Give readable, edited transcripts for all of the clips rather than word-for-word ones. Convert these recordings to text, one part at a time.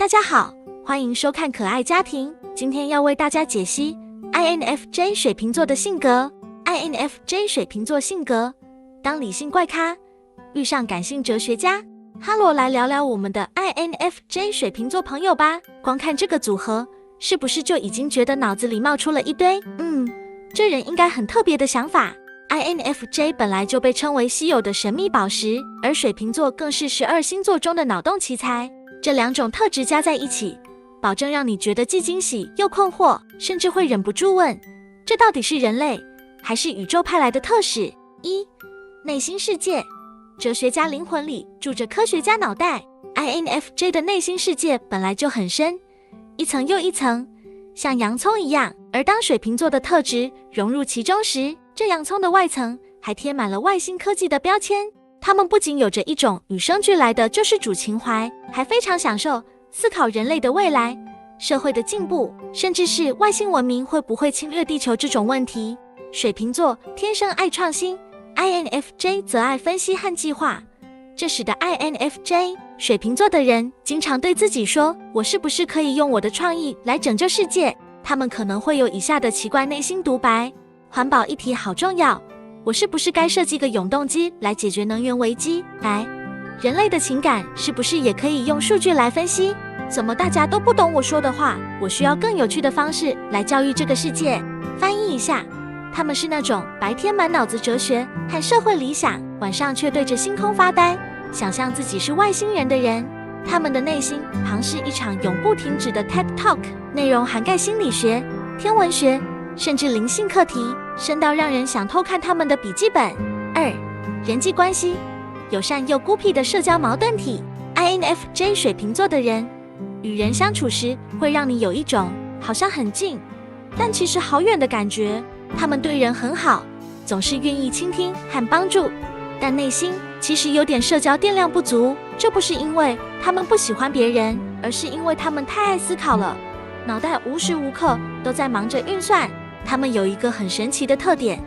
大家好，欢迎收看可爱家庭。今天要为大家解析 INFJ 水瓶座的性格。INFJ 水瓶座性格：当理性怪咖遇上感性哲学家。哈罗，来聊聊我们的 INFJ 水瓶座朋友吧。光看这个组合，是不是就已经觉得脑子里冒出了一堆这人应该很特别的想法。INFJ 本来就被称为稀有的神秘宝石，而水瓶座更是12星座中的脑洞奇才。这两种特质加在一起，保证让你觉得既惊喜又困惑，甚至会忍不住问：这到底是人类还是宇宙派来的特使？内心世界。哲学家灵魂里住着科学家脑袋。INFJ 的内心世界本来就很深，一层又一层，像洋葱一样。而当水瓶座的特质融入其中时，这洋葱的外层还贴满了外星科技的标签。他们不仅有着一种与生俱来的救世主情怀，还非常享受思考人类的未来、社会的进步，甚至是外星文明会不会侵略地球这种问题。水瓶座天生爱创新， INFJ 则爱分析和计划，这使得 INFJ 水瓶座的人经常对自己说：我是不是可以用我的创意来拯救世界？他们可能会有以下的奇怪内心独白：环保议题好重要，我是不是该设计个永动机来解决能源危机？人类的情感是不是也可以用数据来分析？怎么大家都不懂我说的话？我需要更有趣的方式来教育这个世界。翻译一下，他们是那种白天满脑子哲学和社会理想，晚上却对着星空发呆，想象自己是外星人的人。他们的内心旁是一场永不停止的 TED Talk， 内容涵盖心理学、天文学，甚至灵性课题，深到让人想偷看他们的笔记本。人际关系。友善又孤僻的社交矛盾体。 INFJ 水瓶座的人与人相处时，会让你有一种好像很近，但其实好远的感觉。他们对人很好，总是愿意倾听和帮助，但内心其实有点社交电量不足。这不是因为他们不喜欢别人，而是因为他们太爱思考了，脑袋无时无刻都在忙着运算。他们有一个很神奇的特点，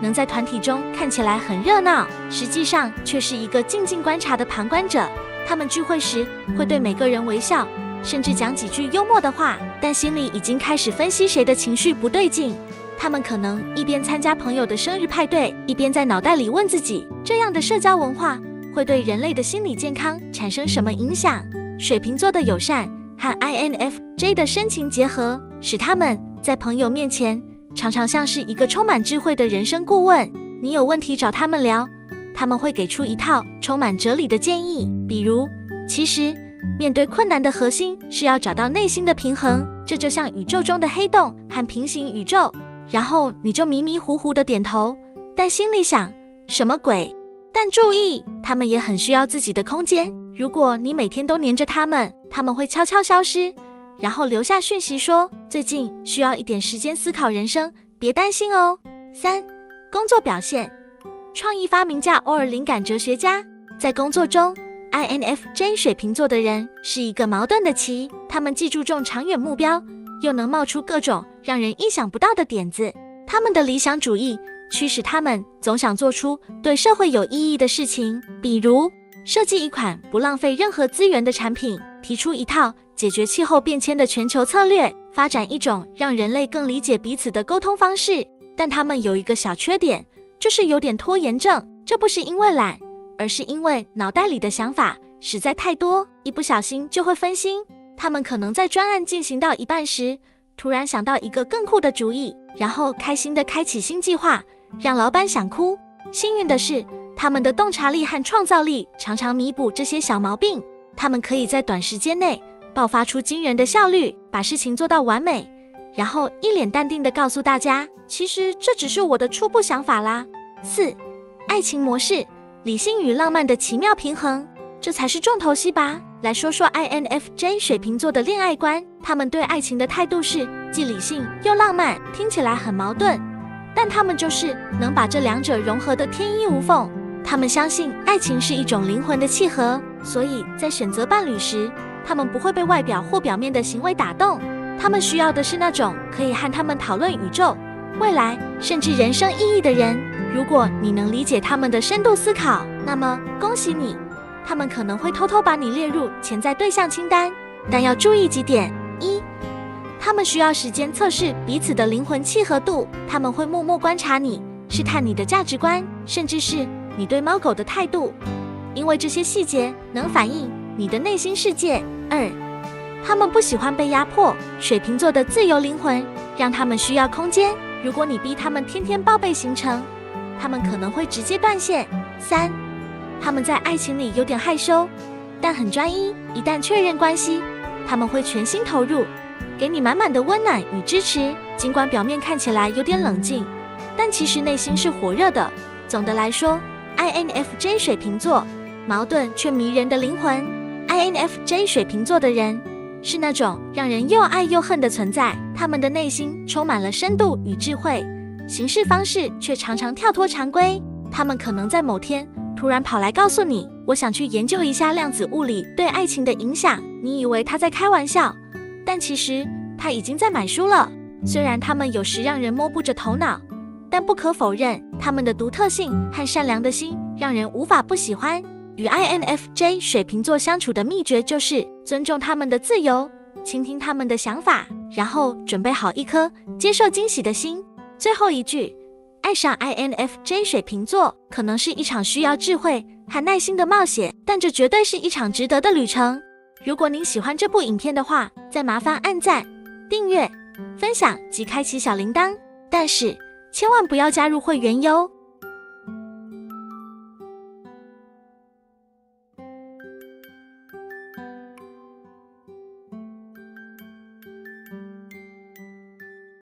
能在团体中看起来很热闹，实际上却是一个静静观察的旁观者。他们聚会时会对每个人微笑，甚至讲几句幽默的话，但心里已经开始分析谁的情绪不对劲。他们可能一边参加朋友的生日派对，一边在脑袋里问自己，这样的社交文化会对人类的心理健康产生什么影响？水瓶座的友善和 INFJ 的深情结合，使他们在朋友面前常常像是一个充满智慧的人生顾问。你有问题找他们聊，他们会给出一套充满哲理的建议。比如，其实面对困难的核心是要找到内心的平衡，这就像宇宙中的黑洞和平行宇宙。然后你就迷迷糊糊的点头，但心里想什么鬼？但注意，他们也很需要自己的空间。如果你每天都黏着他们，他们会悄悄消失，然后留下讯息说，最近需要一点时间思考人生，别担心哦。工作表现。创意发明家偶尔灵感哲学家。在工作中， INFJ 水瓶座的人是一个矛盾的棋，他们既注重长远目标，又能冒出各种让人意想不到的点子。他们的理想主义驱使他们总想做出对社会有意义的事情，比如设计一款不浪费任何资源的产品，提出一套解决气候变迁的全球策略，发展一种让人类更理解彼此的沟通方式。但他们有一个小缺点，就是有点拖延症。这不是因为懒，而是因为脑袋里的想法实在太多，一不小心就会分心。他们可能在专案进行到一半时，突然想到一个更酷的主意，然后开心地开启新计划，让老板想哭。幸运的是，他们的洞察力和创造力常常弥补这些小毛病。他们可以在短时间内爆发出惊人的效率，把事情做到完美，然后一脸淡定地告诉大家，其实这只是我的初步想法啦。爱情模式。理性与浪漫的奇妙平衡，这才是重头戏吧。来说说 INFJ 水瓶座的恋爱观。他们对爱情的态度是既理性又浪漫，听起来很矛盾，但他们就是能把这两者融合得天衣无缝。他们相信爱情是一种灵魂的契合，所以在选择伴侣时，他们不会被外表或表面的行为打动。他们需要的是那种可以和他们讨论宇宙、未来，甚至人生意义的人。如果你能理解他们的深度思考，那么恭喜你，他们可能会偷偷把你列入潜在对象清单。但要注意几点：一，他们需要时间测试彼此的灵魂契合度，他们会默默观察你，试探你的价值观，甚至是你对猫狗的态度，因为这些细节能反映你的内心世界。二，他们不喜欢被压迫，水瓶座的自由灵魂让他们需要空间，如果你逼他们天天报备行程，他们可能会直接断线。三，他们在爱情里有点害羞，但很专一，一旦确认关系，他们会全心投入，给你满满的温暖与支持，尽管表面看起来有点冷静，但其实内心是火热的。总的来说， INFJ 水瓶座矛盾却迷人的灵魂。 INFJ 水瓶座的人是那种让人又爱又恨的存在，他们的内心充满了深度与智慧，行事方式却常常跳脱常规。他们可能在某天突然跑来告诉你，我想去研究一下量子物理对爱情的影响，你以为他在开玩笑，但其实他已经在买书了。虽然他们有时让人摸不着头脑，但不可否认，他们的独特性和善良的心让人无法不喜欢。与 INFJ 水瓶座相处的秘诀就是尊重他们的自由，倾听他们的想法，然后准备好一颗接受惊喜的心。最后一句，爱上 INFJ 水瓶座可能是一场需要智慧和耐心的冒险，但这绝对是一场值得的旅程。如果您喜欢这部影片的话，再麻烦按赞、订阅、分享及开启小铃铛，但是千万不要加入会员哟。